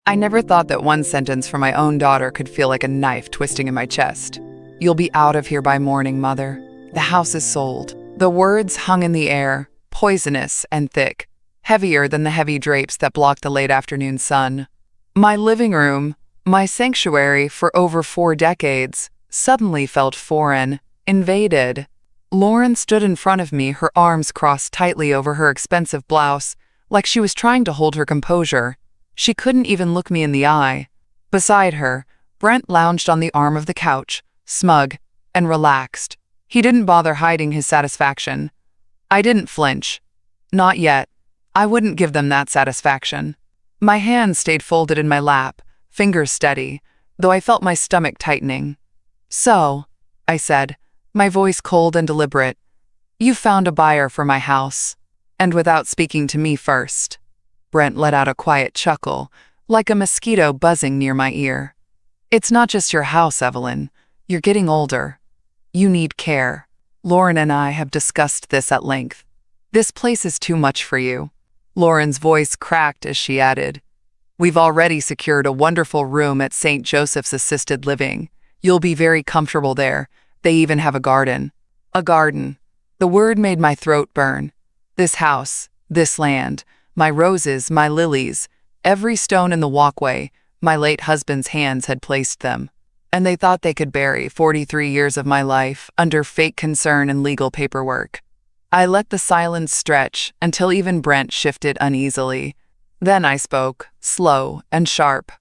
I never thought that one sentence from my own daughter could feel like a knife twisting in my chest. "You'll be out of here by morning, Mother. The house is sold." The words hung in the air, poisonous and thick, heavier than the heavy drapes that blocked the late afternoon sun. My living room, my sanctuary for over 4 decades, suddenly felt foreign, invaded. Lauren stood in front of me, her arms crossed tightly over her expensive blouse, like she was trying to hold her composure. She couldn't even look me in the eye. Beside her, Brent lounged on the arm of the couch, smug and relaxed. He didn't bother hiding his satisfaction. I didn't flinch. Not yet. I wouldn't give them that satisfaction. My hands stayed folded in my lap, fingers steady, though I felt my stomach tightening. "So," I said, my voice cold and deliberate, "you found a buyer for my house." And without speaking to me first. Brent let out a quiet chuckle, like a mosquito buzzing near my ear. "It's not just your house, Evelyn. You're getting older. You need care. Lauren and I have discussed this at length. This place is too much for you." Lauren's voice cracked as she added, "We've already secured a wonderful room at St. Joseph's Assisted Living. You'll be very comfortable there. They even have a garden." A garden. The word made my throat burn. This house, this land, my roses, my lilies, every stone in the walkway, my late husband's hands had placed them. And they thought they could bury 43 years of my life under fake concern and legal paperwork. I let the silence stretch until even Brent shifted uneasily. Then I spoke, slow and sharp.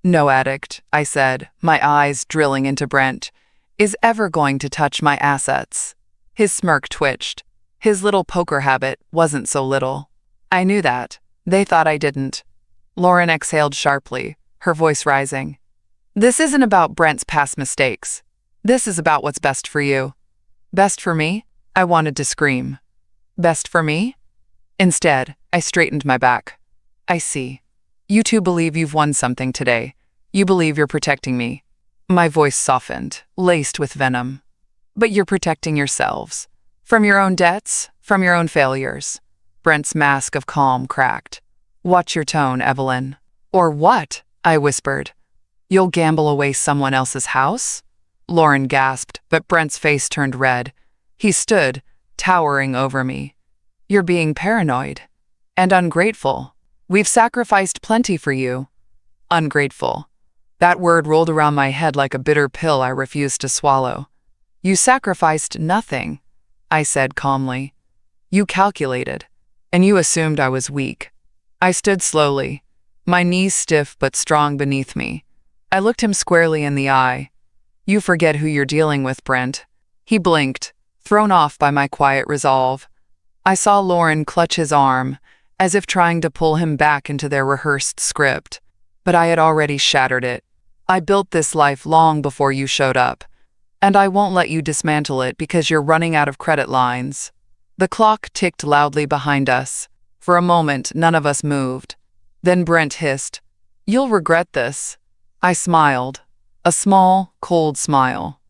"No addict," I said, my eyes drilling into Brent, "is ever going to touch my assets." His smirk twitched. His little poker habit wasn't so little. I knew that. They thought I didn't. Lauren exhaled sharply, her voice rising. "This isn't about Brent's past mistakes. This is about what's best for you." "Best for me?" I wanted to scream. "Best for me?" Instead, I straightened my back. "I see. You two believe you've won something today. You believe you're protecting me." My voice softened, laced with venom. "But you're protecting yourselves. From your own debts, from your own failures." Brent's mask of calm cracked. "Watch your tone, Evelyn." "Or what?" I whispered. "You'll gamble away someone else's house?" Lauren gasped, but Brent's face turned red. He stood, towering over me. "You're being paranoid. And ungrateful. We've sacrificed plenty for you." Ungrateful. That word rolled around my head like a bitter pill I refused to swallow. "You sacrificed nothing," I said calmly. "You calculated. And you assumed I was weak." I stood slowly, my knees stiff but strong beneath me. I looked him squarely in the eye. "You forget who you're dealing with, Brent." He blinked, thrown off by my quiet resolve. I saw Lauren clutch his arm, as if trying to pull him back into their rehearsed script. But I had already shattered it. "I built this life long before you showed up. And I won't let you dismantle it because you're running out of credit lines." The clock ticked loudly behind us. For a moment, none of us moved. Then Brent hissed, "You'll regret this." I smiled. A small, cold smile.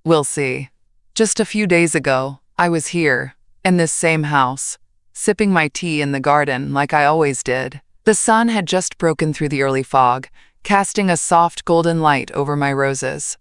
"We'll see." Just a few days ago, I was here, in this same house, sipping my tea in the garden like I always did. The sun had just broken through the early fog, casting a soft golden light over my roses.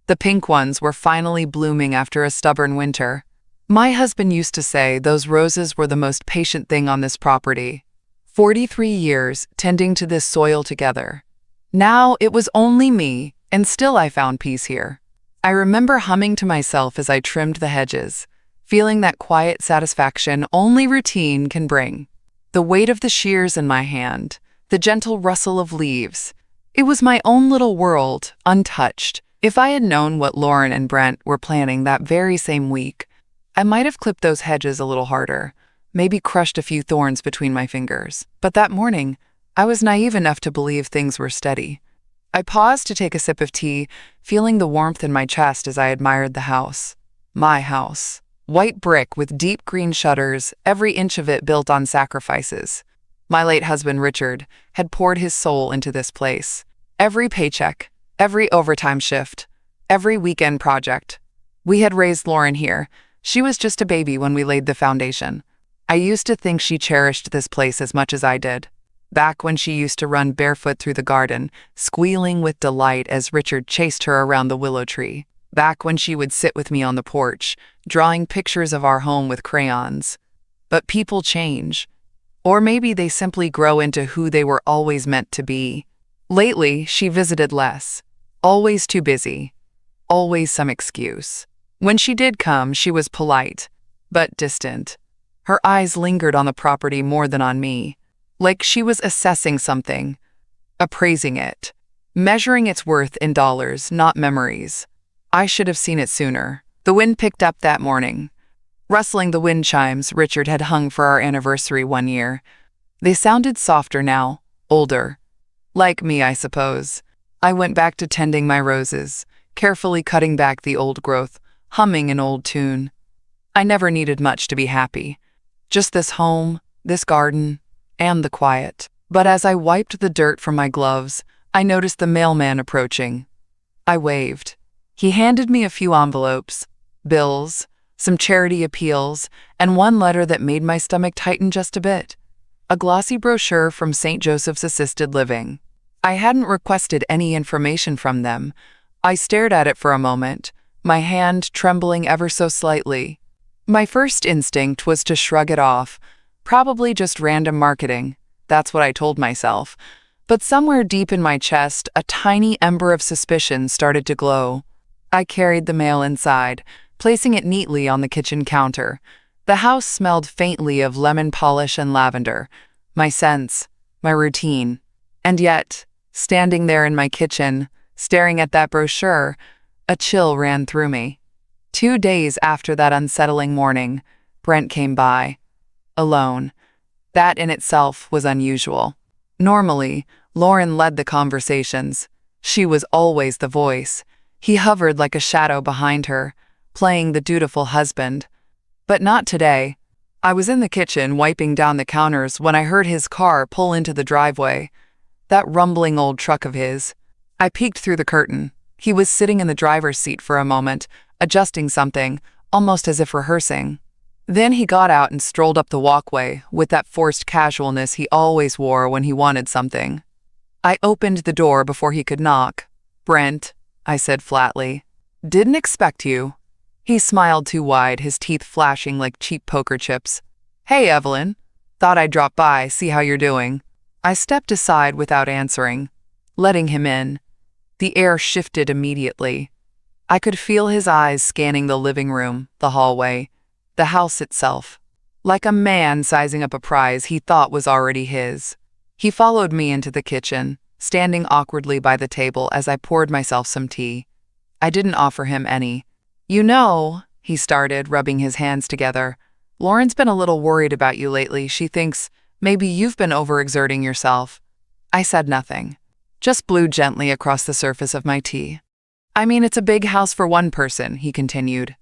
The pink ones were finally blooming after a stubborn winter. My husband used to say those roses were the most patient thing on this property. 43 years tending to this soil together. Now it was only me, and still I found peace here. I remember humming to myself as I trimmed the hedges, feeling that quiet satisfaction only routine can bring. The weight of the shears in my hand, the gentle rustle of leaves. It was my own little world, untouched. If I had known what Lauren and Brent were planning that very same week, I might have clipped those hedges a little harder, maybe crushed a few thorns between my fingers. But that morning, I was naive enough to believe things were steady. I paused to take a sip of tea, feeling the warmth in my chest as I admired the house. My house. White brick with deep green shutters, every inch of it built on sacrifices. My late husband, Richard, had poured his soul into this place. Every paycheck, every overtime shift, every weekend project. We had raised Lauren here. She was just a baby when we laid the foundation. I used to think she cherished this place as much as I did. Back when she used to run barefoot through the garden, squealing with delight as Richard chased her around the willow tree. Back when she would sit with me on the porch, drawing pictures of our home with crayons. But people change. Or maybe they simply grow into who they were always meant to be. Lately, she visited less. Always too busy. Always some excuse. When she did come, she was polite, but distant. Her eyes lingered on the property more than on me, like she was assessing something, appraising it, measuring its worth in dollars, not memories. I should have seen it sooner. The wind picked up that morning, rustling the wind chimes Richard had hung for our anniversary one year. They sounded softer now, older. Like me, I suppose. I went back to tending my roses, carefully cutting back the old growth, humming an old tune. I never needed much to be happy. Just this home, this garden, and the quiet. But as I wiped the dirt from my gloves, I noticed the mailman approaching. I waved. He handed me a few envelopes, bills, some charity appeals, and one letter that made my stomach tighten just a bit. A glossy brochure from St. Joseph's Assisted Living. I hadn't requested any information from them. I stared at it for a moment, my hand trembling ever so slightly. My first instinct was to shrug it off, probably just random marketing. That's what I told myself. But somewhere deep in my chest, a tiny ember of suspicion started to glow. I carried the mail inside, placing it neatly on the kitchen counter. The house smelled faintly of lemon polish and lavender. My scents, my routine. And yet, standing there in my kitchen, staring at that brochure, a chill ran through me. 2 days after that unsettling morning, Brent came by. Alone. That in itself was unusual. Normally, Lauren led the conversations. She was always the voice. He hovered like a shadow behind her, playing the dutiful husband. But not today. I was in the kitchen wiping down the counters when I heard his car pull into the driveway. That rumbling old truck of his. I peeked through the curtain. He was sitting in the driver's seat for a moment, adjusting something, almost as if rehearsing. Then he got out and strolled up the walkway with that forced casualness he always wore when he wanted something. I opened the door before he could knock. "Brent," I said flatly. "Didn't expect you." He smiled too wide, his teeth flashing like cheap poker chips. "Hey, Evelyn. Thought I'd drop by, see how you're doing." I stepped aside without answering, letting him in. The air shifted immediately. I could feel his eyes scanning the living room, the hallway, the house itself, like a man sizing up a prize he thought was already his. He followed me into the kitchen, standing awkwardly by the table as I poured myself some tea. I didn't offer him any. "You know," he started, rubbing his hands together, "Lauren's been a little worried about you lately. She thinks maybe you've been overexerting yourself." I said nothing, just blew gently across the surface of my tea. "I mean, it's a big house for one person," he continued.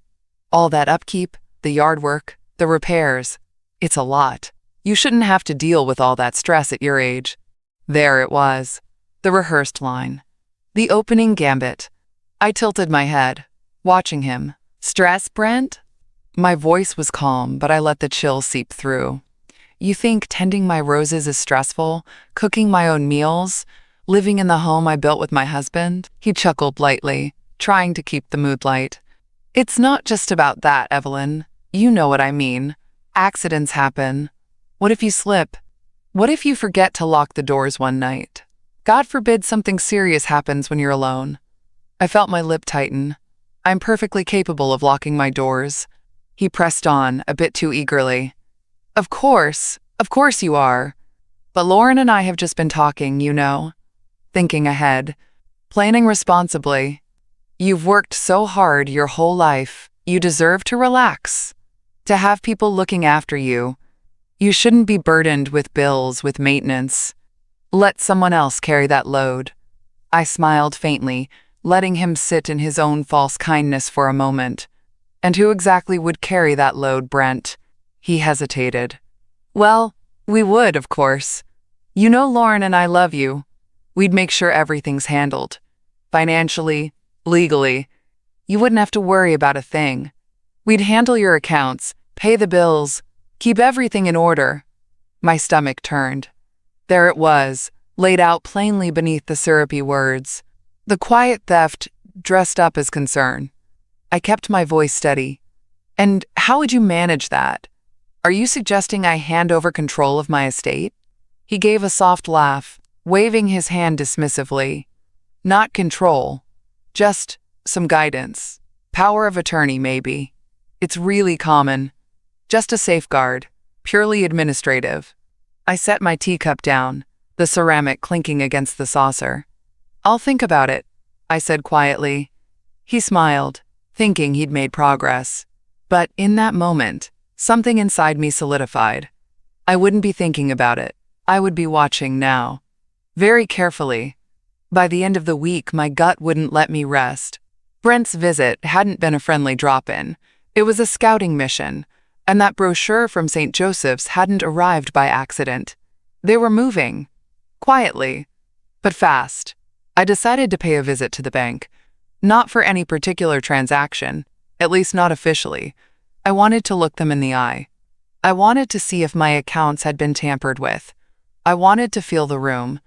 "All that upkeep, the yard work, the repairs. It's a lot. You shouldn't have to deal with all that stress at your age." There it was, the rehearsed line, the opening gambit. I tilted my head, watching him. "Stress, Brent?" My voice was calm, but I let the chill seep through. "You think tending my roses is stressful? Cooking my own meals? Living in the home I built with my husband?" He chuckled lightly, trying to keep the mood light. "It's not just about that, Evelyn. You know what I mean. Accidents happen. What if you slip? What if you forget to lock the doors one night? God forbid something serious happens when you're alone." I felt my lip tighten. "I'm perfectly capable of locking my doors." He pressed on, a bit too eagerly. Of course you are. But Lauren and I have just been talking, you know. Thinking ahead. Planning responsibly. You've worked so hard your whole life. You deserve to relax. To have people looking after you. You shouldn't be burdened with bills, with maintenance. Let someone else carry that load." I smiled faintly, letting him sit in his own false kindness for a moment. "And who exactly would carry that load, Brent?" He hesitated. "Well, we would, of course. You know Lauren and I love you. We'd make sure everything's handled. Financially, legally. You wouldn't have to worry about a thing. We'd handle your accounts, pay the bills, keep everything in order." My stomach turned. There it was, laid out plainly beneath the syrupy words. The quiet theft dressed up as concern. I kept my voice steady. And how would you manage that? Are you suggesting I hand over control of my estate? He gave a soft laugh, waving his hand dismissively. Not control, just some guidance. Power of attorney, maybe. It's really common. Just a safeguard, purely administrative. I set my teacup down, the ceramic clinking against the saucer. I'll think about it, I said quietly. He smiled, thinking he'd made progress. But in that moment, something inside me solidified. I wouldn't be thinking about it. I would be watching now. Very carefully. By the end of the week, my gut wouldn't let me rest. Brent's visit hadn't been a friendly drop-in. It was a scouting mission, and that brochure from St. Joseph's hadn't arrived by accident. They were moving. Quietly, but fast. I decided to pay a visit to the bank. Not for any particular transaction, at least not officially. I wanted to look them in the eye. I wanted to see if my accounts had been tampered with. I wanted to feel the room.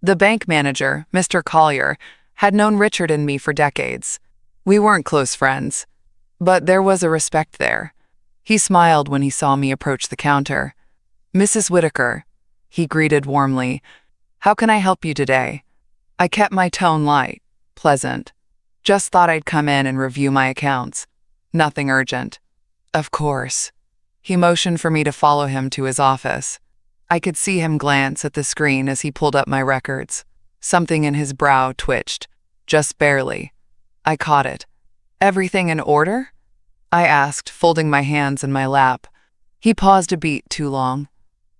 The bank manager, Mr. Collier, had known Richard and me for decades. We weren't close friends, but there was a respect there. He smiled when he saw me approach the counter. "Mrs. Whitaker," he greeted warmly. "How can I help you today?" I kept my tone light, pleasant. Just thought I'd come in and review my accounts. Nothing urgent. Of course. He motioned for me to follow him to his office. I could see him glance at the screen as he pulled up my records. Something in his brow twitched, just barely. I caught it. "Everything in order?" I asked, folding my hands in my lap. He paused a beat too long.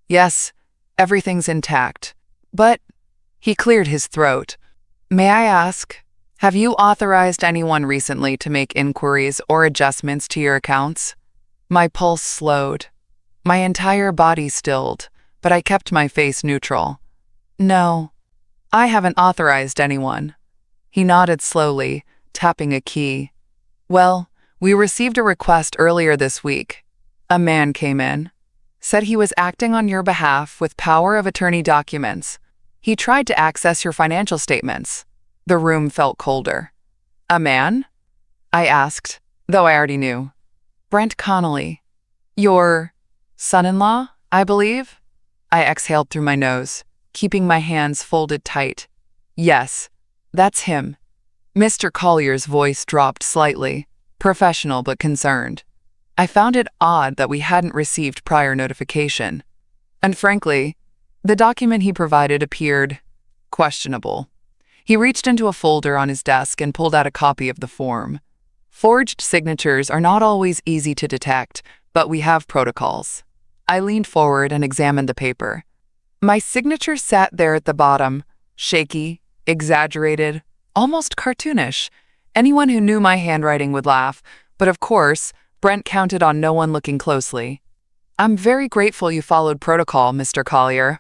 "Yes, everything's intact. But," he cleared his throat, "may I ask, have you authorized anyone recently to make inquiries or adjustments to your accounts?" My pulse slowed. My entire body stilled, but I kept my face neutral. "No, I haven't authorized anyone." He nodded slowly, tapping a key. "Well, we received a request earlier this week. A man came in, said he was acting on your behalf with power of attorney documents. He tried to access your financial statements." The room felt colder. "A man?" I asked, though I already knew. "Brent Connolly. Your son-in-law, I believe?" I exhaled through my nose, keeping my hands folded tight. "Yes, that's him." Mr. Collier's voice dropped slightly, professional but concerned. I found it odd that we hadn't received prior notification. And frankly, the document he provided appeared questionable. He reached into a folder on his desk and pulled out a copy of the form. Forged signatures are not always easy to detect, but we have protocols. I leaned forward and examined the paper. My signature sat there at the bottom, shaky, exaggerated, almost cartoonish. Anyone who knew my handwriting would laugh, but of course, Brent counted on no one looking closely. "I'm very grateful you followed protocol, Mr. Collier."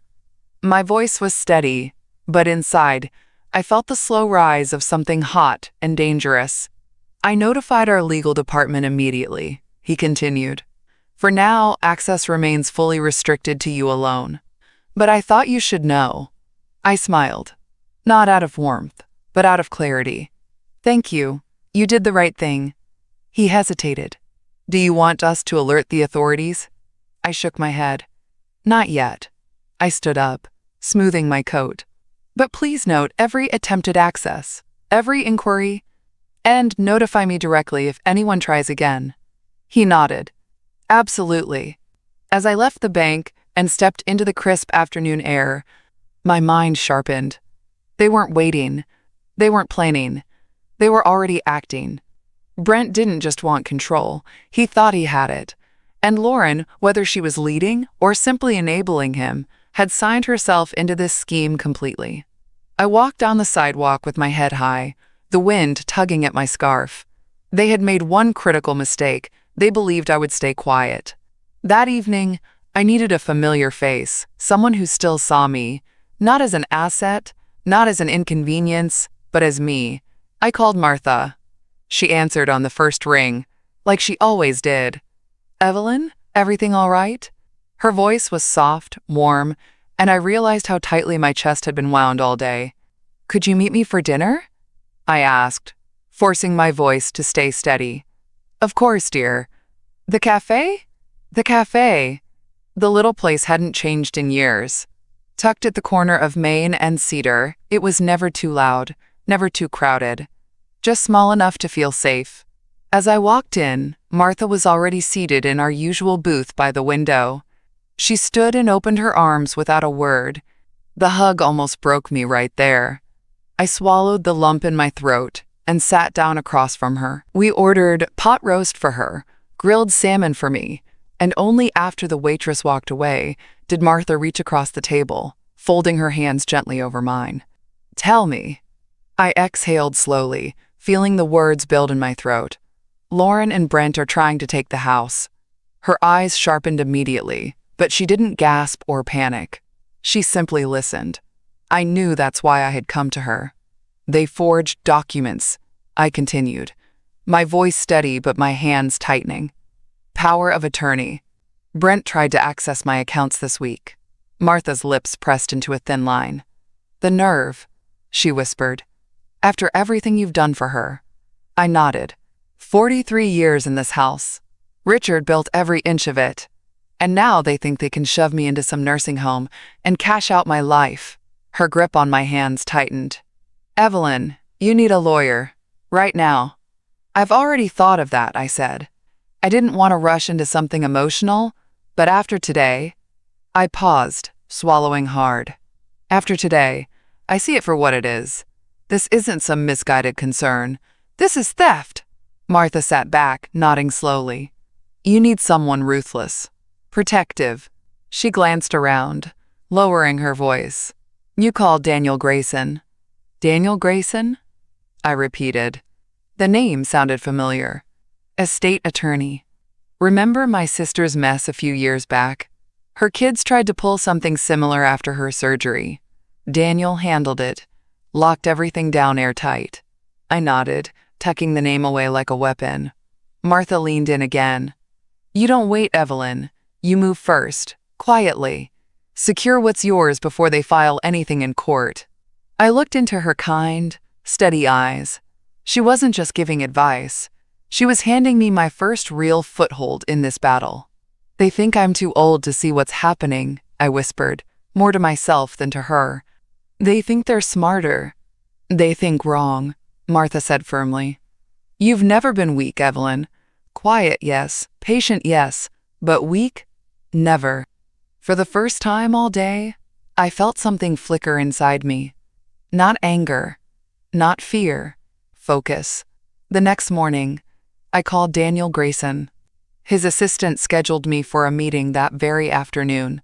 My voice was steady, but inside, I felt the slow rise of something hot and dangerous. "I notified our legal department immediately," he continued. "For now, access remains fully restricted to you alone. But I thought you should know." I smiled, not out of warmth, but out of clarity. "Thank you. You did the right thing." He hesitated. "Do you want us to alert the authorities?" I shook my head. "Not yet." I stood up, smoothing my coat. "But please note every attempted access, every inquiry, and notify me directly if anyone tries again." He nodded. "Absolutely." As I left the bank and stepped into the crisp afternoon air, my mind sharpened. They weren't waiting. They weren't planning. They were already acting. Brent didn't just want control. He thought he had it. And Lauren, whether she was leading or simply enabling him, had signed herself into this scheme completely. I walked down the sidewalk with my head high, the wind tugging at my scarf. They had made one critical mistake. They believed I would stay quiet. That evening, I needed a familiar face, someone who still saw me, not as an asset, not as an inconvenience, but as me. I called Martha. She answered on the first ring, like she always did. "Evelyn, everything all right?" Her voice was soft, warm, and I realized how tightly my chest had been wound all day. "Could you meet me for dinner?" I asked, forcing my voice to stay steady. "Of course, dear." "The cafe?" "The cafe." The little place hadn't changed in years. Tucked at the corner of Main and Cedar, it was never too loud, never too crowded, just small enough to feel safe. As I walked in, Martha was already seated in our usual booth by the window. She stood and opened her arms without a word. The hug almost broke me right there. I swallowed the lump in my throat and sat down across from her. We ordered pot roast for her, grilled salmon for me, and only after the waitress walked away did Martha reach across the table, folding her hands gently over mine. "Tell me." I exhaled slowly, feeling the words build in my throat. "Lauren and Brent are trying to take the house." Her eyes sharpened immediately, but she didn't gasp or panic. She simply listened. I knew that's why I had come to her. "They forged documents," I continued, my voice steady but my hands tightening. "Power of attorney. Brent tried to access my accounts this week." Martha's lips pressed into a thin line. "The nerve," she whispered. "After everything you've done for her." I nodded. 43 years in this house. Richard built every inch of it. And now they think they can shove me into some nursing home and cash out my life. Her grip on my hands tightened. "Evelyn, you need a lawyer. Right now." "I've already thought of that," I said. I didn't want to rush into something emotional, but after today, I paused, swallowing hard. After today, I see it for what it is. This isn't some misguided concern. This is theft. Martha sat back, nodding slowly. "You need someone ruthless. Protective." She glanced around, lowering her voice. "You called Daniel Grayson." "Daniel Grayson?" I repeated. The name sounded familiar. "Estate attorney. Remember my sister's mess a few years back? Her kids tried to pull something similar after her surgery. Daniel handled it, locked everything down airtight." I nodded, tucking the name away like a weapon. Martha leaned in again. "You don't wait, Evelyn. You move first, quietly. Secure what's yours before they file anything in court." I looked into her kind, steady eyes. She wasn't just giving advice. She was handing me my first real foothold in this battle. "They think I'm too old to see what's happening," I whispered, more to myself than to her. "They think they're smarter." "They think wrong," Martha said firmly. "You've never been weak, Evelyn. Quiet, yes. Patient, yes. But weak? Never." For the first time all day, I felt something flicker inside me. Not anger, not fear, focus. The next morning, I called Daniel Grayson. His assistant scheduled me for a meeting that very afternoon.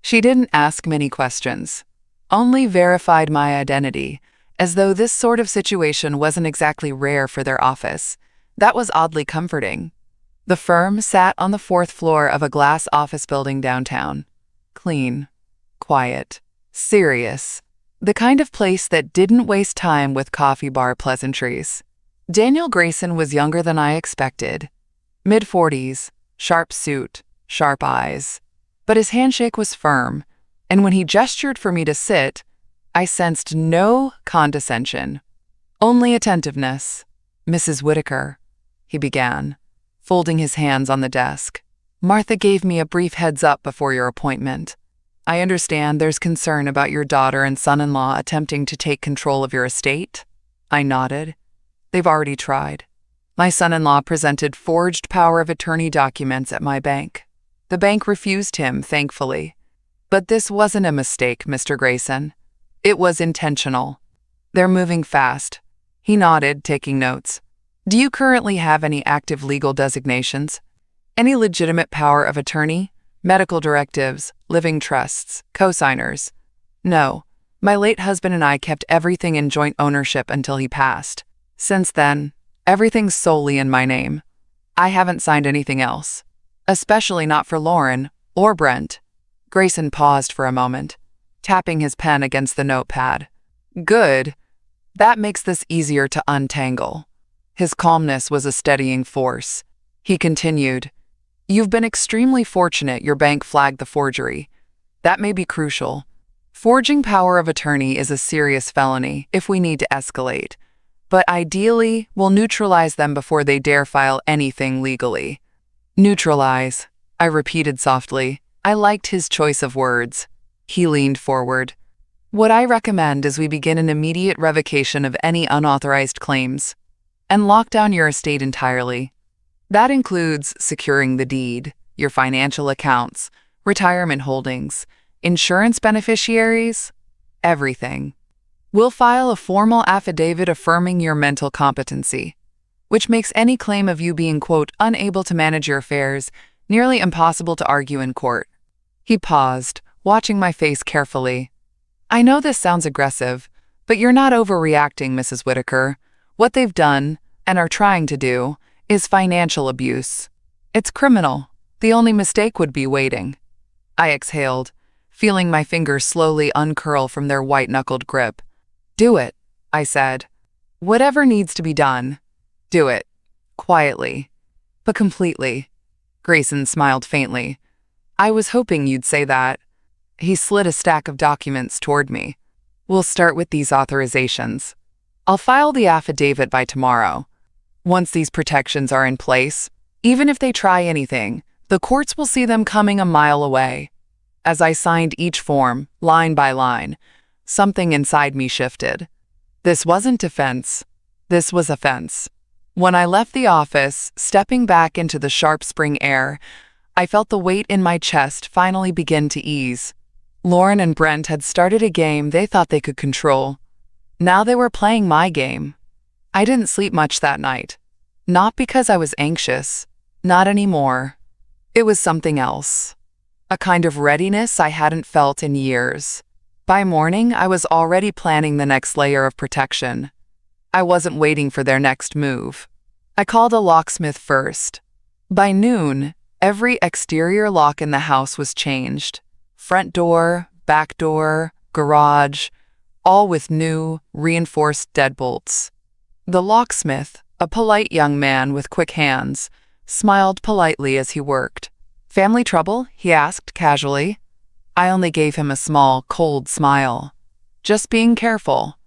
She didn't ask many questions, only verified my identity, as though this sort of situation wasn't exactly rare for their office. That was oddly comforting. The firm sat on the 4th floor of a glass office building downtown. Clean, quiet, serious. The kind of place that didn't waste time with coffee bar pleasantries. Daniel Grayson was younger than I expected. Mid-40s, sharp suit, sharp eyes. But his handshake was firm, and when he gestured for me to sit, I sensed no condescension, only attentiveness. "Mrs. Whitaker," he began, folding his hands on the desk. "Martha gave me a brief heads up before your appointment. I understand there's concern about your daughter and son-in-law attempting to take control of your estate." I nodded. "They've already tried. My son-in-law presented forged power of attorney documents at my bank. The bank refused him, thankfully. But this wasn't a mistake, Mr. Grayson. It was intentional. They're moving fast." He nodded, taking notes. "Do you currently have any active legal designations? Any legitimate power of attorney? Medical directives, living trusts, co-signers?" "No. My late husband and I kept everything in joint ownership until he passed. Since then, everything's solely in my name. I haven't signed anything else, especially not for Lauren or Brent." Grayson paused for a moment, tapping his pen against the notepad. "Good. That makes this easier to untangle." His calmness was a steadying force. He continued, "You've been extremely fortunate your bank flagged the forgery. That may be crucial, Forging power of attorney is a serious felony if we need to escalate, but ideally, we'll neutralize them before they dare file anything legally. Neutralize, I repeated softly. I liked his choice of words. He leaned forward. What I recommend is we begin an immediate revocation of any unauthorized claims and lock down your estate entirely. That includes securing the deed, your financial accounts, retirement holdings, insurance beneficiaries, everything. We'll file a formal affidavit affirming your mental competency, which makes any claim of you being, quote, unable to manage your affairs nearly impossible to argue in court. He paused, watching my face carefully. I know this sounds aggressive, but you're not overreacting, Mrs. Whitaker. What they've done, and are trying to do, is financial abuse. It's criminal. The only mistake would be waiting. I exhaled, feeling my fingers slowly uncurl from their white-knuckled grip. Do it, I said. Whatever needs to be done, do it. Quietly, but completely. Grayson smiled faintly. I was hoping you'd say that. He slid a stack of documents toward me. We'll start with these authorizations. I'll file the affidavit by tomorrow. Once these protections are in place, even if they try anything, the courts will see them coming a mile away. As I signed each form, line by line, something inside me shifted. This wasn't defense. This was offense. When I left the office, stepping back into the sharp spring air, I felt the weight in my chest finally begin to ease. Lauren and Brent had started a game they thought they could control. Now they were playing my game. I didn't sleep much that night. Not because I was anxious. Not anymore. It was something else. A kind of readiness I hadn't felt in years. By morning, I was already planning the next layer of protection. I wasn't waiting for their next move. I called a locksmith first. By noon, every exterior lock in the house was changed. Front door, back door, garage, all with new, reinforced deadbolts. The locksmith, a polite young man with quick hands, smiled politely as he worked. Family trouble? He asked casually. I only gave him a small, cold smile. Just being careful.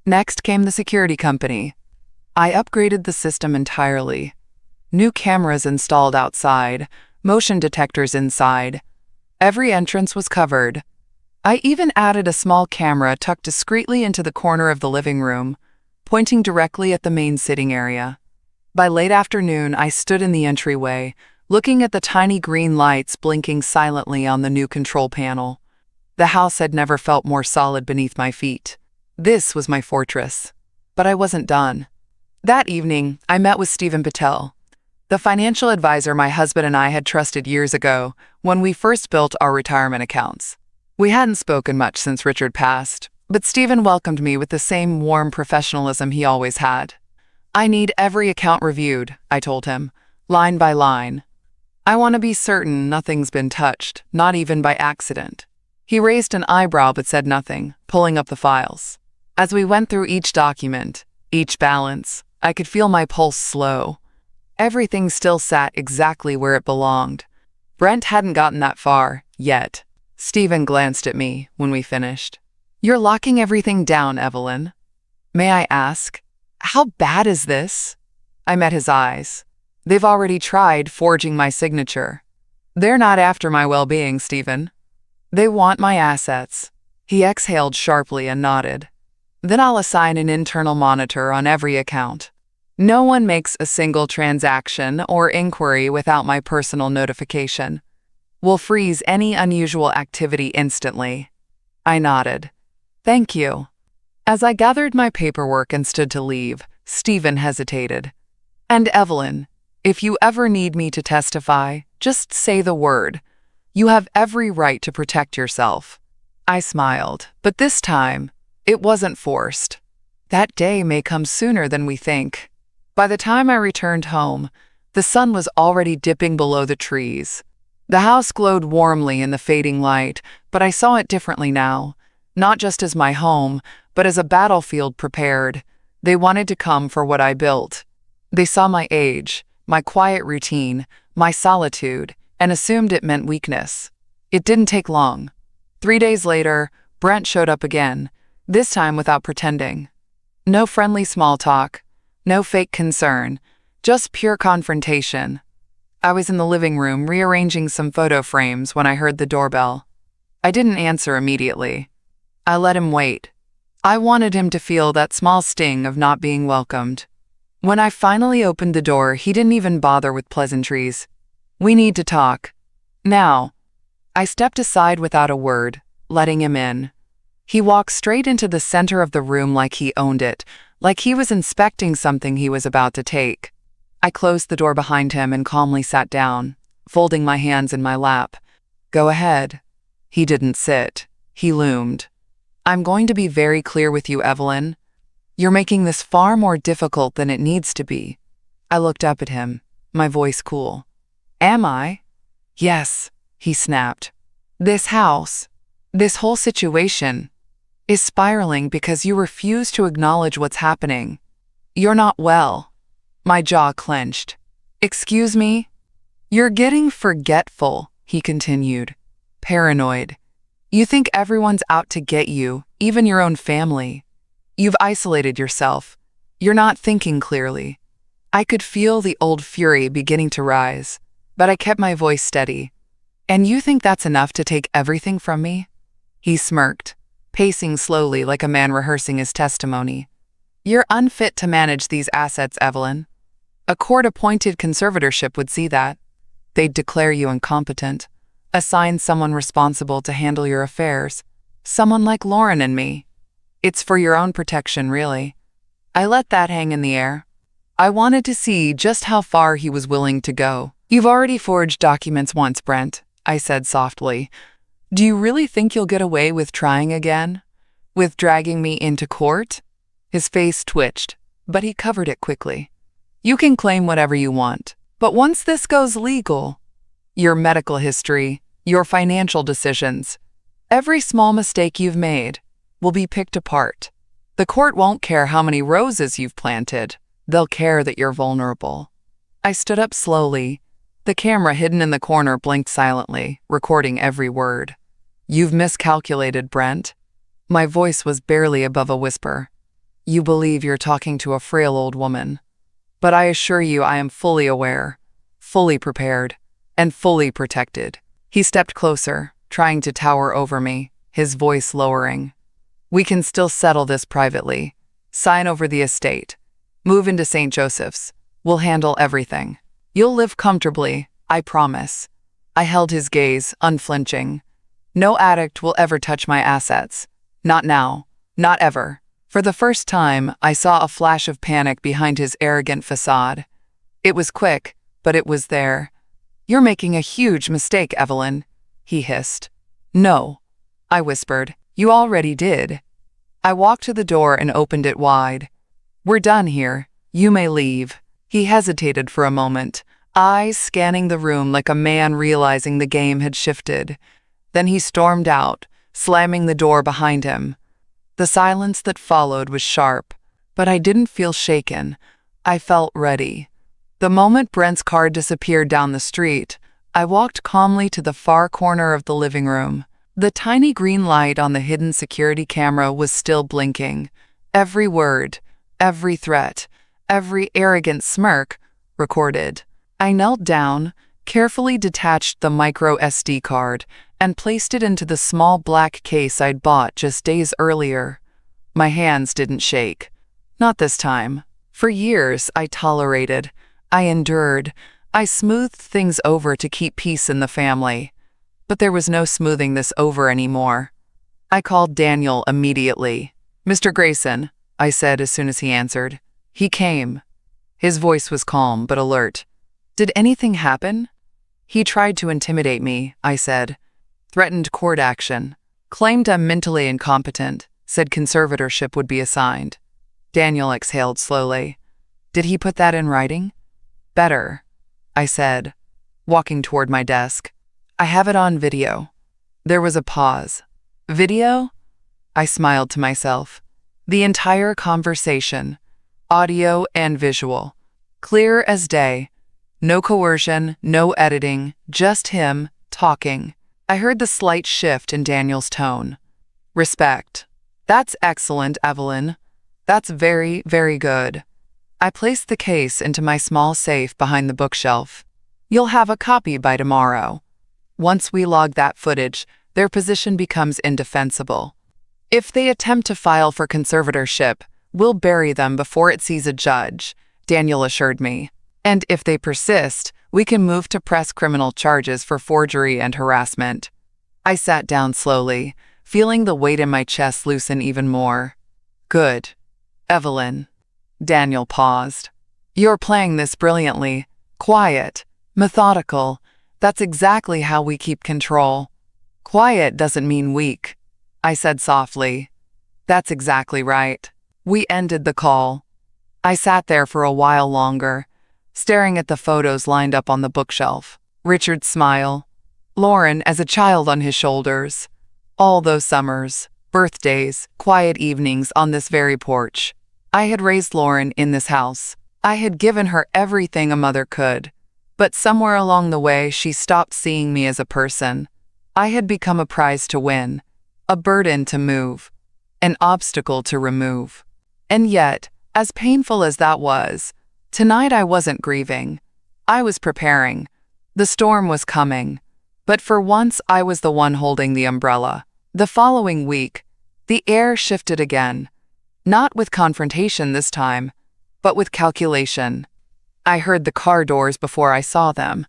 Next came the security company. I upgraded the system entirely. New cameras installed outside, motion detectors inside. Every entrance was covered. I even added a small camera tucked discreetly into the corner of the living room, pointing directly at the main sitting area. By late afternoon, I stood in the entryway, looking at the tiny green lights blinking silently on the new control panel. The house had never felt more solid beneath my feet. This was my fortress. But I wasn't done. That evening, I met with Stephen Patel, the financial advisor my husband and I had trusted years ago when we first built our retirement accounts. We hadn't spoken much since Richard passed, but Stephen welcomed me with the same warm professionalism he always had. I need every account reviewed, I told him, line by line. I want to be certain nothing's been touched, not even by accident. He raised an eyebrow but said nothing, pulling up the files. As we went through each document, each balance, I could feel my pulse slow. Everything still sat exactly where it belonged. Brent hadn't gotten that far, yet. Stephen glanced at me when we finished. You're locking everything down, Evelyn. May I ask, how bad is this? I met his eyes. They've already tried forging my signature. They're not after my well-being, Stephen. They want my assets. He exhaled sharply and nodded. Then I'll assign an internal monitor on every account. No one makes a single transaction or inquiry without my personal notification. We'll freeze any unusual activity instantly. I nodded. Thank you. As I gathered my paperwork and stood to leave, Stephen hesitated. And Evelyn, if you ever need me to testify, just say the word. You have every right to protect yourself. I smiled, but this time, it wasn't forced. That day may come sooner than we think. By the time I returned home, the sun was already dipping below the trees. The house glowed warmly in the fading light, but I saw it differently now. Not just as my home, but as a battlefield prepared. They wanted to come for what I built. They saw my age, my quiet routine, my solitude, and assumed it meant weakness. It didn't take long. 3 days later, Brent showed up again, this time without pretending. No friendly small talk, no fake concern, just pure confrontation. I was in the living room rearranging some photo frames when I heard the doorbell. I didn't answer immediately. I let him wait. I wanted him to feel that small sting of not being welcomed. When I finally opened the door, he didn't even bother with pleasantries. "We need to talk. Now." I stepped aside without a word, letting him in. He walked straight into the center of the room like he owned it, like he was inspecting something he was about to take. I closed the door behind him and calmly sat down, folding my hands in my lap. "Go ahead." He didn't sit. He loomed. "I'm going to be very clear with you, Evelyn. You're making this far more difficult than it needs to be." I looked up at him, my voice cool. "Am I?" "Yes," he snapped. "This house, this whole situation, is spiraling because you refuse to acknowledge what's happening. You're not well." My jaw clenched. "Excuse me?" "You're getting forgetful," he continued. "Paranoid. You think everyone's out to get you, even your own family. You've isolated yourself. You're not thinking clearly." I could feel the old fury beginning to rise, but I kept my voice steady. "And you think that's enough to take everything from me?" He smirked, pacing slowly like a man rehearsing his testimony. "You're unfit to manage these assets, Evelyn. A court-appointed conservatorship would see that. They'd declare you incompetent, assign someone responsible to handle your affairs, someone like Lauren and me. It's for your own protection, really." I let that hang in the air. I wanted to see just how far he was willing to go. "You've already forged documents once, Brent," I said softly. "Do you really think you'll get away with trying again? With dragging me into court?" His face twitched, but he covered it quickly. "You can claim whatever you want, but once this goes legal, your medical history, your financial decisions, every small mistake you've made will be picked apart. The court won't care how many roses you've planted. They'll care that you're vulnerable." I stood up slowly. The camera hidden in the corner blinked silently, recording every word. "You've miscalculated, Brent." My voice was barely above a whisper. "You believe you're talking to a frail old woman. But I assure you I am fully aware, fully prepared, and fully protected." He stepped closer, trying to tower over me, his voice lowering. "We can still settle this privately. Sign over the estate. Move into St. Joseph's. We'll handle everything. You'll live comfortably, I promise." I held his gaze, unflinching. "No addict will ever touch my assets. Not now. Not ever." For the first time, I saw a flash of panic behind his arrogant facade. It was quick, but it was there. "You're making a huge mistake, Evelyn," he hissed. "No," I whispered. "You already did." I walked to the door and opened it wide. "We're done here. You may leave." He hesitated for a moment, eyes scanning the room like a man realizing the game had shifted. Then he stormed out, slamming the door behind him. The silence that followed was sharp, but I didn't feel shaken. I felt ready. The moment Brent's car disappeared down the street, I walked calmly to the far corner of the living room. The tiny green light on the hidden security camera was still blinking. Every word, every threat, every arrogant smirk recorded. I knelt down, carefully detached the micro SD card, and placed it into the small black case I'd bought just days earlier. My hands didn't shake. Not this time. For years, I tolerated. I endured. I smoothed things over to keep peace in the family. But there was no smoothing this over anymore. I called Daniel immediately. "Mr. Grayson," I said as soon as he answered. He came. His voice was calm but alert. "Did anything happen?" "He tried to intimidate me," I said. "Threatened court action. Claimed I'm mentally incompetent. Said conservatorship would be assigned." Daniel exhaled slowly. "Did he put that in writing?" "Better," I said, walking toward my desk. "I have it on video." There was a pause. "Video?" I smiled to myself. The entire conversation, audio and visual, clear as day. No coercion, no editing, just him talking. I heard the slight shift in Daniel's tone. Respect. That's excellent, Evelyn. That's very, very good. I placed the case into my small safe behind the bookshelf. You'll have a copy by tomorrow. Once we log that footage, their position becomes indefensible. If they attempt to file for conservatorship, we'll bury them before it sees a judge, Daniel assured me. And if they persist, we can move to press criminal charges for forgery and harassment. I sat down slowly, feeling the weight in my chest loosen even more. Good. Evelyn. Daniel paused. You're playing this brilliantly. Quiet. Methodical. That's exactly how we keep control. Quiet doesn't mean weak, I said softly. That's exactly right. We ended the call. I sat there for a while longer, staring at the photos lined up on the bookshelf. Richard's smile. Lauren as a child on his shoulders. All those summers, birthdays, quiet evenings on this very porch. I had raised Lauren in this house. I had given her everything a mother could. But somewhere along the way, she stopped seeing me as a person. I had become a prize to win, a burden to move, an obstacle to remove. And yet, as painful as that was, tonight I wasn't grieving. I was preparing. The storm was coming. But for once, I was the one holding the umbrella. The following week, the air shifted again. Not with confrontation this time, but with calculation. I heard the car doors before I saw them.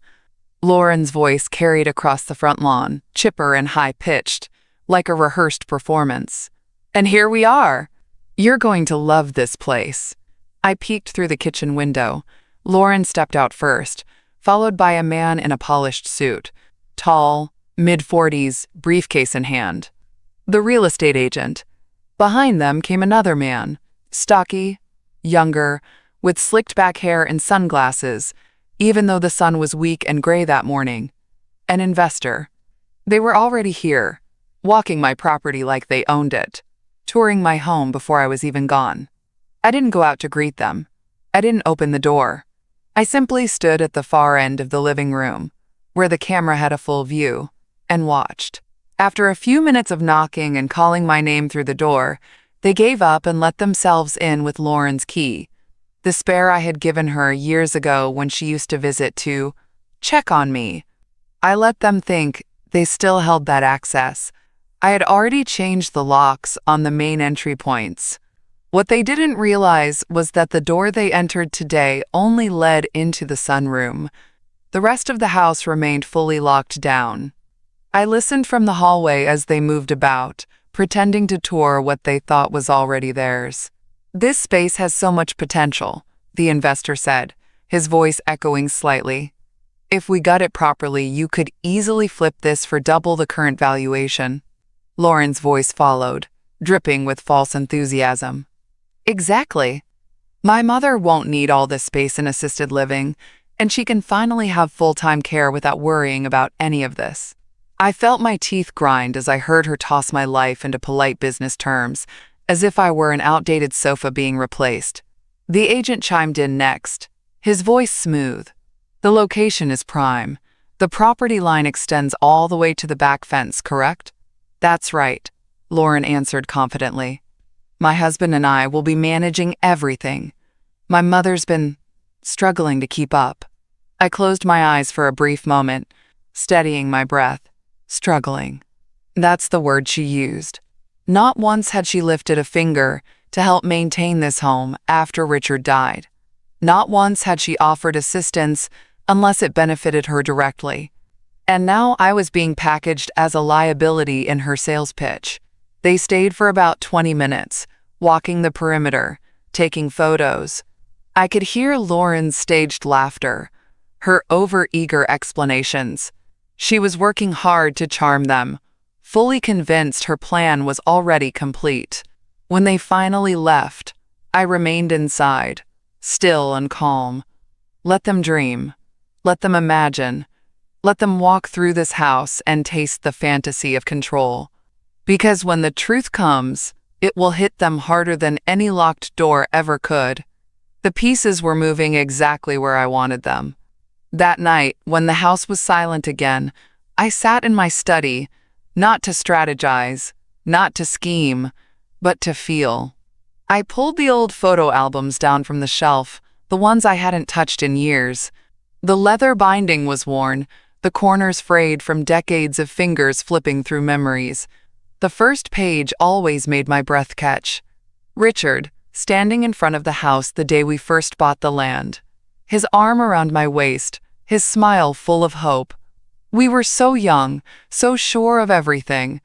Lauren's voice carried across the front lawn, chipper and high-pitched, like a rehearsed performance. And here we are. You're going to love this place. I peeked through the kitchen window. Lauren stepped out first, followed by a man in a polished suit, tall, mid-40s, briefcase in hand. The real estate agent. Behind them came another man, stocky, younger, with slicked-back hair and sunglasses, even though the sun was weak and gray that morning. An investor. They were already here, walking my property like they owned it, touring my home before I was even gone. I didn't go out to greet them. I didn't open the door. I simply stood at the far end of the living room, where the camera had a full view, and watched. After a few minutes of knocking and calling my name through the door, they gave up and let themselves in with Lauren's key, the spare I had given her years ago when she used to visit to check on me. I let them think they still held that access. I had already changed the locks on the main entry points. What they didn't realize was that the door they entered today only led into the sunroom. The rest of the house remained fully locked down. I listened from the hallway as they moved about, pretending to tour what they thought was already theirs. This space has so much potential, the investor said, his voice echoing slightly. If we gut it properly, you could easily flip this for double the current valuation. Lauren's voice followed, dripping with false enthusiasm. Exactly. My mother won't need all this space in assisted living, and she can finally have full-time care without worrying about any of this. I felt my teeth grind as I heard her toss my life into polite business terms, as if I were an outdated sofa being replaced. The agent chimed in next, his voice smooth. The location is prime. The property line extends all the way to the back fence, correct? That's right, Lauren answered confidently. My husband and I will be managing everything. My mother's been struggling to keep up. I closed my eyes for a brief moment, steadying my breath. Struggling. That's the word she used. Not once had she lifted a finger to help maintain this home after Richard died. Not once had she offered assistance unless it benefited her directly. And now I was being packaged as a liability in her sales pitch. They stayed for about 20 minutes, walking the perimeter, taking photos. I could hear Lauren's staged laughter, her over-eager explanations. She was working hard to charm them, fully convinced her plan was already complete. When they finally left, I remained inside, still and calm. Let them dream. Let them imagine. Let them walk through this house and taste the fantasy of control. Because when the truth comes, it will hit them harder than any locked door ever could. The pieces were moving exactly where I wanted them. That night, when the house was silent again, I sat in my study, not to strategize, not to scheme, but to feel. I pulled the old photo albums down from the shelf, the ones I hadn't touched in years. The leather binding was worn, the corners frayed from decades of fingers flipping through memories. The first page always made my breath catch. Richard, standing in front of the house the day we first bought the land. His arm around my waist, his smile full of hope. We were so young, so sure of everything.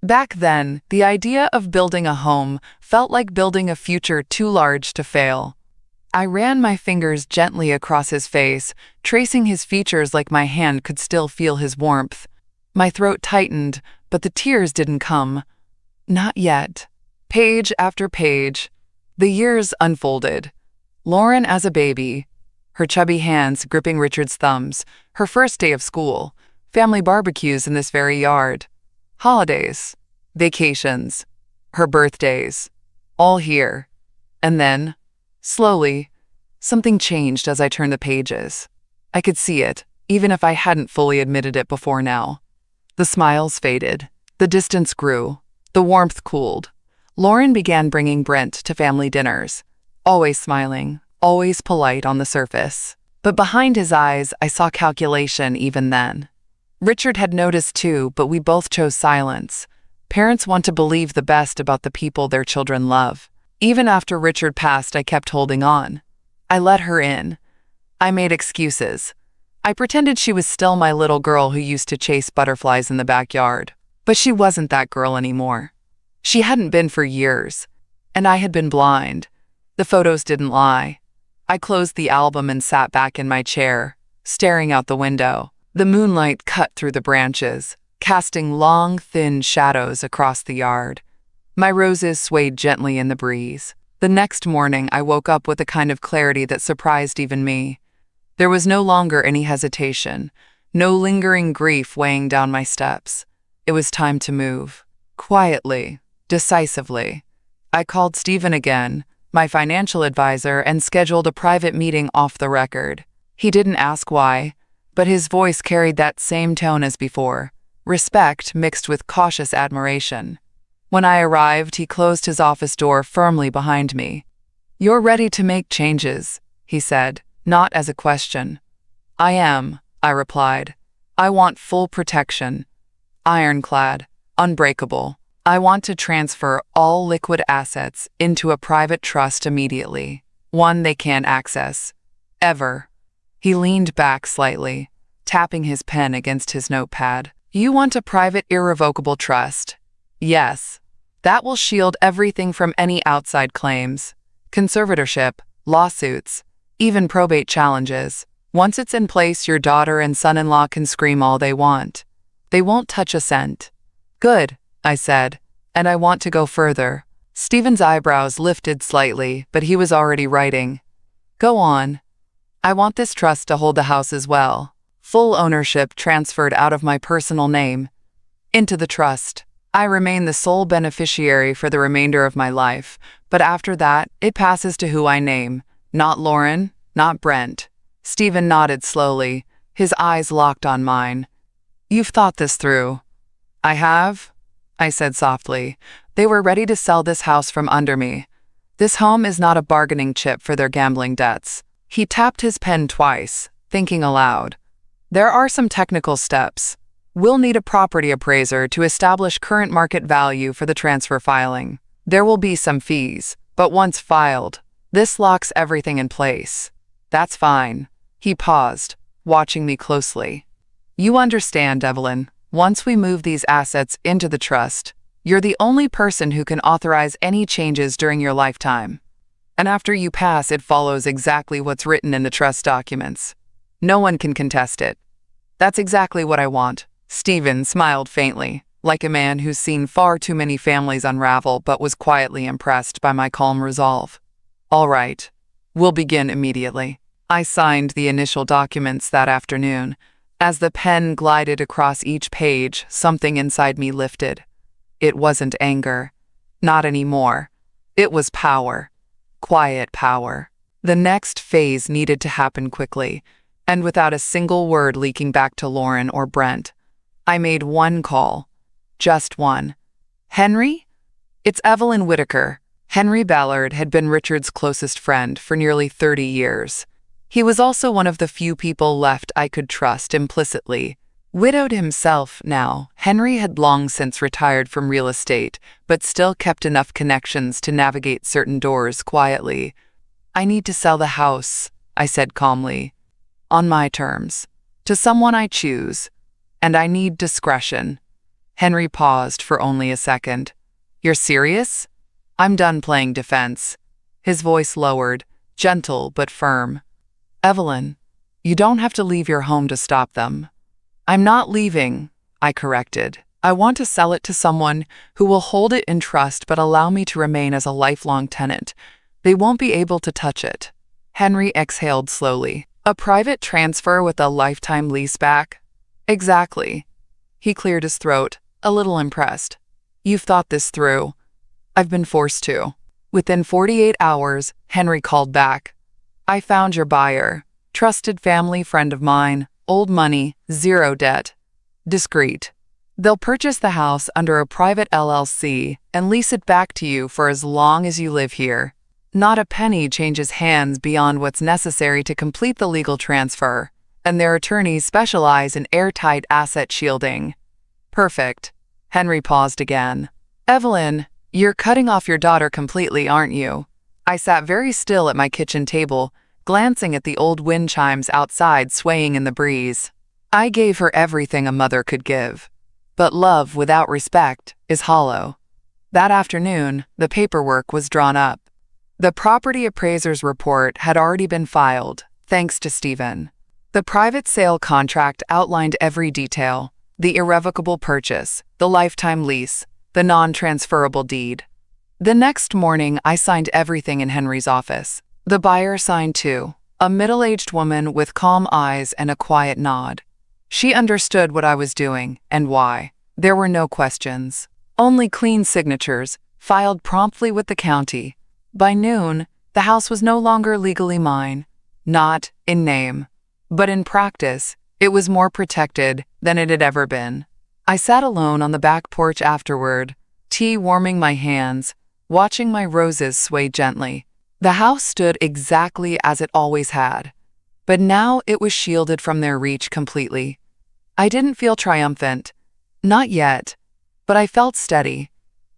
Back then, the idea of building a home felt like building a future too large to fail. I ran my fingers gently across his face, tracing his features like my hand could still feel his warmth. My throat tightened, but the tears didn't come. Not yet. Page after page, the years unfolded. Lauren as a baby, her chubby hands gripping Richard's thumbs, her first day of school, family barbecues in this very yard, holidays, vacations, her birthdays, all here. And then, slowly, something changed as I turned the pages. I could see it, even if I hadn't fully admitted it before now. The smiles faded, the distance grew, the warmth cooled. Lauren began bringing Brent to family dinners, always smiling, always polite on the surface. But behind his eyes, I saw calculation even then. Richard had noticed too, but we both chose silence. Parents want to believe the best about the people their children love. Even after Richard passed, I kept holding on. I let her in. I made excuses. I pretended she was still my little girl who used to chase butterflies in the backyard. But she wasn't that girl anymore. She hadn't been for years. And I had been blind. The photos didn't lie. I closed the album and sat back in my chair, staring out the window. The moonlight cut through the branches, casting long, thin shadows across the yard. My roses swayed gently in the breeze. The next morning, I woke up with a kind of clarity that surprised even me. There was no longer any hesitation, no lingering grief weighing down my steps. It was time to move. Quietly, decisively. I called Stephen again, my financial advisor, and scheduled a private meeting off the record. He didn't ask why, but his voice carried that same tone as before, respect mixed with cautious admiration. When I arrived, he closed his office door firmly behind me. "You're ready to make changes," he said, not as a question. "I am," I replied. "I want full protection. Ironclad, unbreakable. I want to transfer all liquid assets into a private trust immediately, one they can't access. Ever." He leaned back slightly, tapping his pen against his notepad. "You want a private, irrevocable trust?" "Yes. That will shield everything from any outside claims, conservatorship, lawsuits, even probate challenges. Once it's in place, your daughter and son-in-law can scream all they want. They won't touch a cent." "Good," I said, "and I want to go further." Stephen's eyebrows lifted slightly, but he was already writing. "Go on." "I want this trust to hold the house as well. Full ownership transferred out of my personal name into the trust. I remain the sole beneficiary for the remainder of my life, but after that, it passes to who I name. Not Lauren, not Brent." Stephen nodded slowly, his eyes locked on mine. "You've thought this through." "I have," I said softly. "They were ready to sell this house from under me. This home is not a bargaining chip for their gambling debts." He tapped his pen twice, thinking aloud. "There are some technical steps. We'll need a property appraiser to establish current market value for the transfer filing. There will be some fees, but once filed, this locks everything in place." "That's fine." He paused, watching me closely. "You understand, Evelyn, once we move these assets into the trust, you're the only person who can authorize any changes during your lifetime. And after you pass, it follows exactly what's written in the trust documents. No one can contest it." "That's exactly what I want." Stephen smiled faintly, like a man who's seen far too many families unravel but was quietly impressed by my calm resolve. "All right, we'll begin immediately." I signed the initial documents that afternoon. As the pen glided across each page, something inside me lifted. It wasn't anger. Not anymore. It was power. Quiet power. The next phase needed to happen quickly, and without a single word leaking back to Lauren or Brent. I made one call. Just one. Henry? It's Evelyn Whitaker. Henry Ballard had been Richard's closest friend for nearly 30 years. He was also one of the few people left I could trust implicitly. Widowed himself now, Henry had long since retired from real estate, but still kept enough connections to navigate certain doors quietly. "I need to sell the house," I said calmly. "On my terms. To someone I choose. And I need discretion." Henry paused for only a second. "You're serious?" "I'm done playing defense." His voice lowered, gentle but firm. "Evelyn, you don't have to leave your home to stop them." "I'm not leaving," I corrected. "I want to sell it to someone who will hold it in trust but allow me to remain as a lifelong tenant. They won't be able to touch it." Henry exhaled slowly. "A private transfer with a lifetime lease back?" "Exactly." He cleared his throat, a little impressed. "You've thought this through." "I've been forced to." Within 48 hours, Henry called back. "I found your buyer. Trusted family friend of mine. Old money, zero debt. Discreet. They'll purchase the house under a private LLC and lease it back to you for as long as you live here. Not a penny changes hands beyond what's necessary to complete the legal transfer, and their attorneys specialize in airtight asset shielding." "Perfect." Henry paused again. "Evelyn, you're cutting off your daughter completely, aren't you?" I sat very still at my kitchen table, glancing at the old wind chimes outside swaying in the breeze. I gave her everything a mother could give. But love without respect is hollow. That afternoon, the paperwork was drawn up. The property appraiser's report had already been filed, thanks to Stephen. The private sale contract outlined every detail: the irrevocable purchase, the lifetime lease, the non-transferable deed. The next morning, I signed everything in Henry's office. The buyer signed too, a middle-aged woman with calm eyes and a quiet nod. She understood what I was doing and why. There were no questions, only clean signatures, filed promptly with the county. By noon, the house was no longer legally mine, not in name, but in practice, it was more protected than it had ever been. I sat alone on the back porch afterward, tea warming my hands, watching my roses sway gently. The house stood exactly as it always had, but now it was shielded from their reach completely. I didn't feel triumphant, not yet, but I felt steady.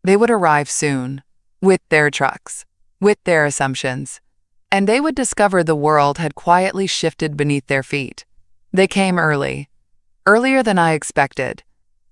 They would arrive soon, with their trucks, with their assumptions, and they would discover the world had quietly shifted beneath their feet. They came early, earlier than I expected,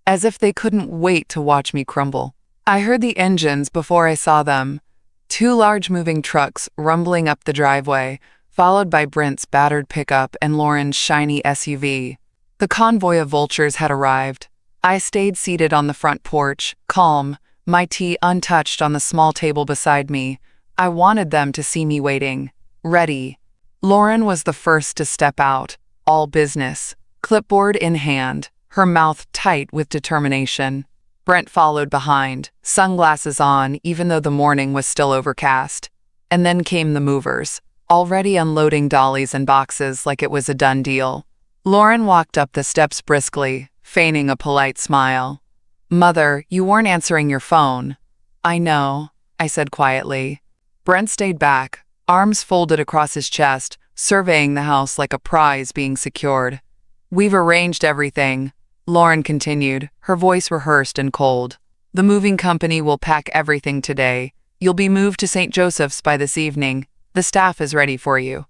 as if they couldn't wait to watch me crumble. I heard the engines before I saw them. 2 large moving trucks rumbling up the driveway, followed by Brent's battered pickup and Lauren's shiny SUV. The convoy of vultures had arrived. I stayed seated on the front porch, calm, my tea untouched on the small table beside me. I wanted them to see me waiting, ready. Lauren was the first to step out, all business, clipboard in hand, her mouth tight with determination. Brent followed behind, sunglasses on even though the morning was still overcast. And then came the movers, already unloading dollies and boxes like it was a done deal. Lauren walked up the steps briskly, feigning a polite smile. "Mother, you weren't answering your phone." "I know," I said quietly. Brent stayed back, arms folded across his chest, surveying the house like a prize being secured. "We've arranged everything," Lauren continued, her voice rehearsed and cold. "The moving company will pack everything today. You'll be moved to St. Joseph's by this evening. The staff is ready for you."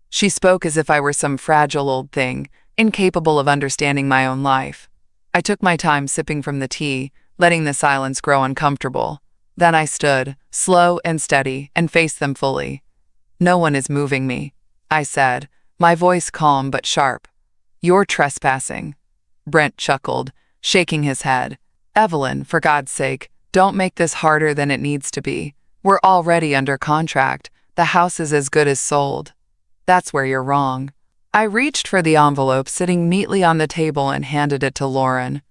She spoke as if I were some fragile old thing, incapable of understanding my own life. I took my time sipping from the tea, letting the silence grow uncomfortable. Then I stood, slow and steady, and faced them fully. "No one is moving me," I said, my voice calm but sharp. "You're trespassing." Brent chuckled, shaking his head. "Evelyn, for God's sake, don't make this harder than it needs to be. We're already under contract. The house is as good as sold." "That's where you're wrong." I reached for the envelope sitting neatly on the table and handed it to Lauren.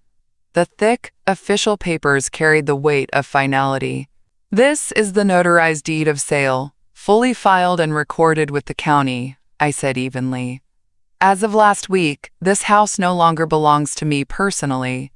The thick, official papers carried the weight of finality. "This is the notarized deed of sale, fully filed and recorded with the county," I said evenly. "As of last week, this house no longer belongs to me personally.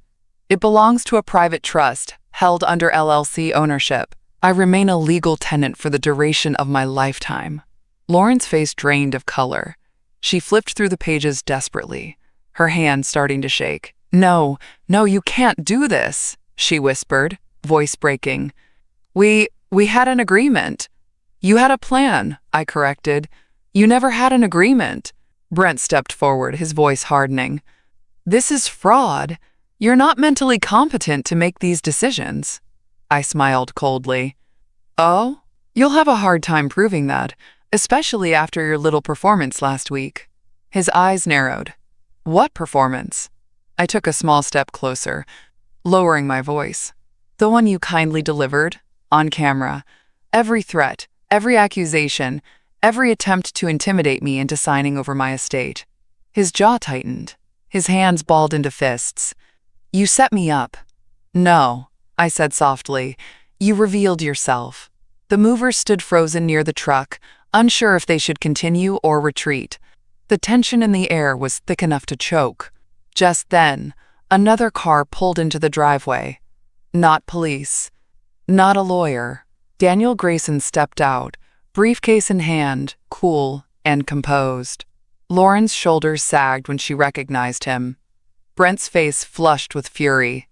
It belongs to a private trust, held under LLC ownership. I remain a legal tenant for the duration of my lifetime. Lauren's face drained of color. She flipped through the pages desperately, her hand starting to shake. No, you can't do this, she whispered, voice breaking. We had an agreement. You had a plan, I corrected. You never had an agreement. Brent stepped forward, his voice hardening. This is fraud. You're not mentally competent to make these decisions. I smiled coldly. Oh? You'll have a hard time proving that, especially after your little performance last week. His eyes narrowed. What performance? I took a small step closer, lowering my voice. The one you kindly delivered, on camera. Every threat, every accusation, every attempt to intimidate me into signing over my estate. His jaw tightened. His hands balled into fists. You set me up. No, I said softly. You revealed yourself. The movers stood frozen near the truck, unsure if they should continue or retreat. The tension in the air was thick enough to choke. Just then, another car pulled into the driveway. Not police. Not a lawyer. Daniel Grayson stepped out, briefcase in hand, cool and composed. Lauren's shoulders sagged when she recognized him. Brent's face flushed with fury.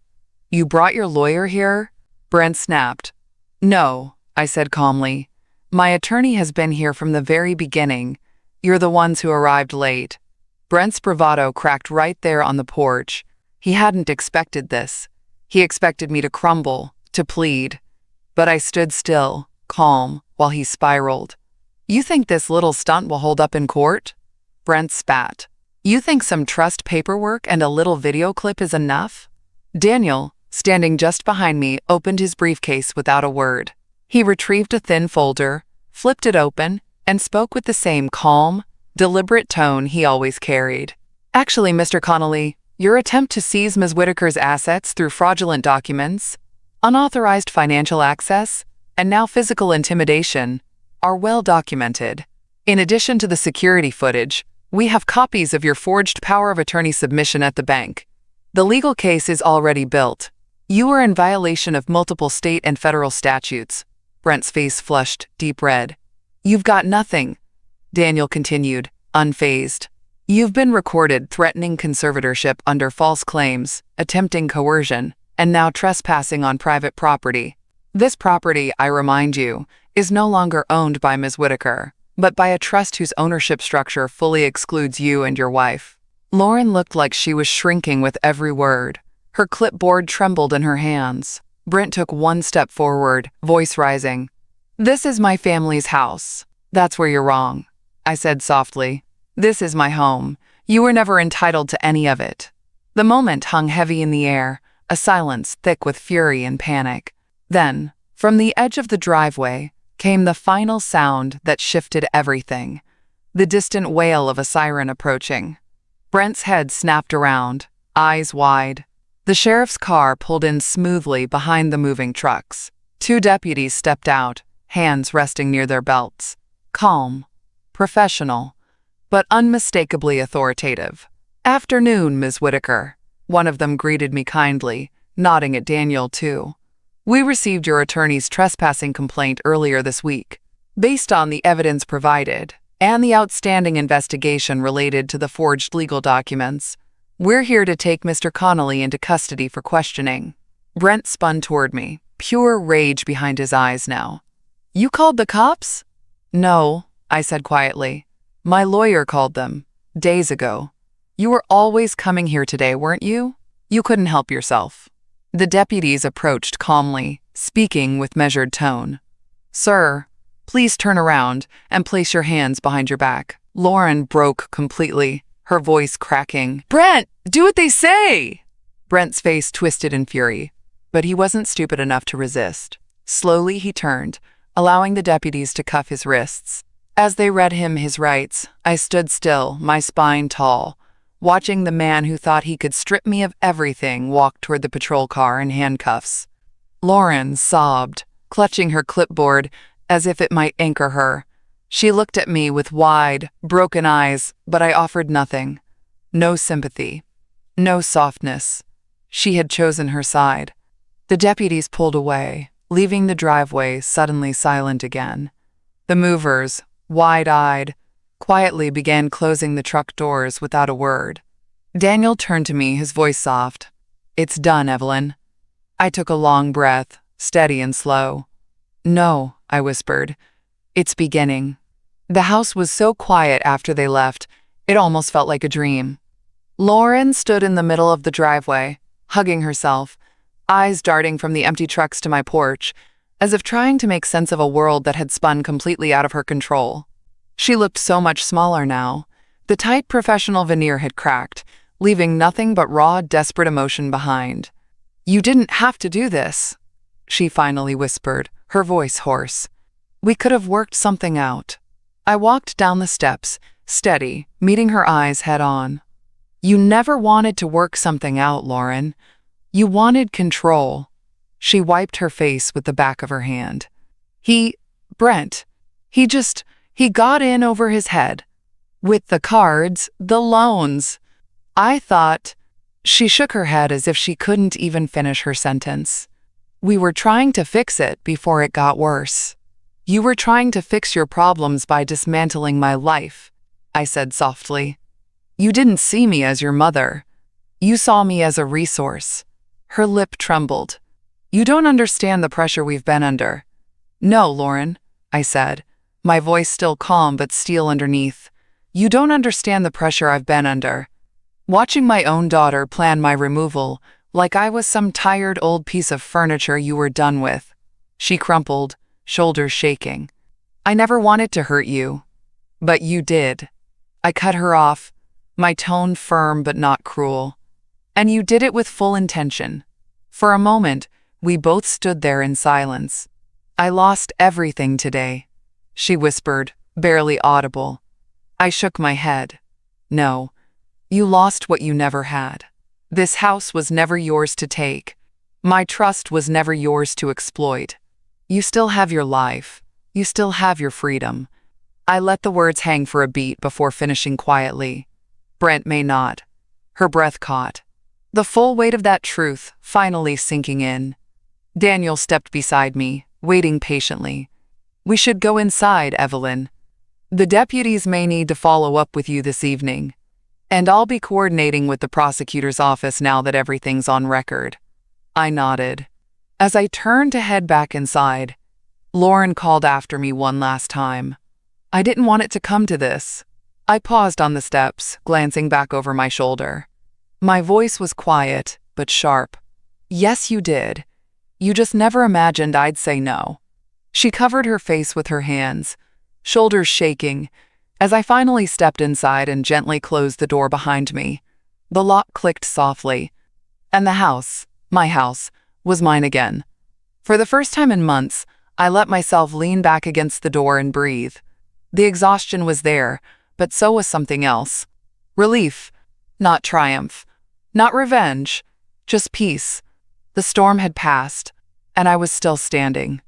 You brought your lawyer here? Brent snapped. No, I said calmly. My attorney has been here from the very beginning. You're the ones who arrived late. Brent's bravado cracked right there on the porch. He hadn't expected this. He expected me to crumble, to plead. But I stood still, calm, while he spiraled. You think this little stunt will hold up in court? Brent spat. You think some trust paperwork and a little video clip is enough? Daniel, standing just behind me, opened his briefcase without a word. He retrieved a thin folder, flipped it open, and spoke with the same calm, deliberate tone he always carried. Actually, Mr. Connolly, your attempt to seize Ms. Whitaker's assets through fraudulent documents, unauthorized financial access, and now physical intimidation are well documented. In addition to the security footage, we have copies of your forged power of attorney submission at the bank. The legal case is already built. You are in violation of multiple state and federal statutes. Brent's face flushed deep red. You've got nothing, Daniel continued, unfazed. You've been recorded threatening conservatorship under false claims, attempting coercion, and now trespassing on private property. This property, I remind you, is no longer owned by Ms. Whitaker, but by a trust whose ownership structure fully excludes you and your wife. Lauren looked like she was shrinking with every word. Her clipboard trembled in her hands. Brent took one step forward, voice rising. This is my family's house. That's where you're wrong, I said softly. This is my home. You were never entitled to any of it. The moment hung heavy in the air, a silence thick with fury and panic. Then, from the edge of the driveway, came the final sound that shifted everything. The distant wail of a siren approaching. Brent's head snapped around, eyes wide. The sheriff's car pulled in smoothly behind the moving trucks. Two deputies stepped out, hands resting near their belts. Calm, professional, but unmistakably authoritative. Afternoon, Ms. Whitaker. One of them greeted me kindly, nodding at Daniel too. We received your attorney's trespassing complaint earlier this week. Based on the evidence provided and the outstanding investigation related to the forged legal documents, we're here to take Mr. Connolly into custody for questioning. Brent spun toward me, pure rage behind his eyes now. You called the cops? No, I said quietly. My lawyer called them, days ago. You were always coming here today, weren't you? You couldn't help yourself. The deputies approached calmly, speaking with measured tone. Sir, please turn around and place your hands behind your back. Lauren broke completely, her voice cracking. Brent, do what they say! Brent's face twisted in fury, but he wasn't stupid enough to resist. Slowly he turned, allowing the deputies to cuff his wrists. As they read him his rights, I stood still, my spine tall, watching the man who thought he could strip me of everything walk toward the patrol car in handcuffs. Lauren sobbed, clutching her clipboard as if it might anchor her. She looked at me with wide, broken eyes, but I offered nothing. No sympathy. No softness. She had chosen her side. The deputies pulled away, leaving the driveway suddenly silent again. The movers, wide-eyed, quietly began closing the truck doors without a word. Daniel turned to me, his voice soft. "It's done, Evelyn." I took a long breath, steady and slow. "No," I whispered. "It's beginning." The house was so quiet after they left, it almost felt like a dream. Lauren stood in the middle of the driveway, hugging herself, eyes darting from the empty trucks to my porch, as if trying to make sense of a world that had spun completely out of her control. She looked so much smaller now. The tight professional veneer had cracked, leaving nothing but raw, desperate emotion behind. "You didn't have to do this," she finally whispered, her voice hoarse. "We could have worked something out." I walked down the steps, steady, meeting her eyes head-on. "You never wanted to work something out, Lauren. You wanted control." She wiped her face with the back of her hand. Brent, he got in over his head. With the cards, the loans. I thought." She shook her head as if she couldn't even finish her sentence. "We were trying to fix it before it got worse." "You were trying to fix your problems by dismantling my life," I said softly. "You didn't see me as your mother. You saw me as a resource." Her lip trembled. "You don't understand the pressure we've been under." "No, Lauren," I said, my voice still calm but steel underneath. "You don't understand the pressure I've been under. Watching my own daughter plan my removal, like I was some tired old piece of furniture you were done with." She crumpled, shoulders shaking. "I never wanted to hurt you. But you did." I cut her off, my tone firm but not cruel. "And you did it with full intention." For a moment, we both stood there in silence. "I lost everything today," she whispered, barely audible. I shook my head. "No, you lost what you never had. This house was never yours to take. My trust was never yours to exploit. You still have your life. You still have your freedom." I let the words hang for a beat before finishing quietly. "Brent may not." Her breath caught. The full weight of that truth finally sinking in. Daniel stepped beside me, waiting patiently. "We should go inside, Evelyn. The deputies may need to follow up with you this evening. And I'll be coordinating with the prosecutor's office now that everything's on record." I nodded. As I turned to head back inside, Lauren called after me one last time. I didn't want it to come to this. I paused on the steps, glancing back over my shoulder. My voice was quiet, but sharp. "Yes, you did. You just never imagined I'd say no." She covered her face with her hands, shoulders shaking, as I finally stepped inside and gently closed the door behind me. The lock clicked softly, and the house, my house, was mine again. For the first time in months, I let myself lean back against the door and breathe. The exhaustion was there, but so was something else. Relief, not triumph, not revenge, just peace. The storm had passed, and I was still standing.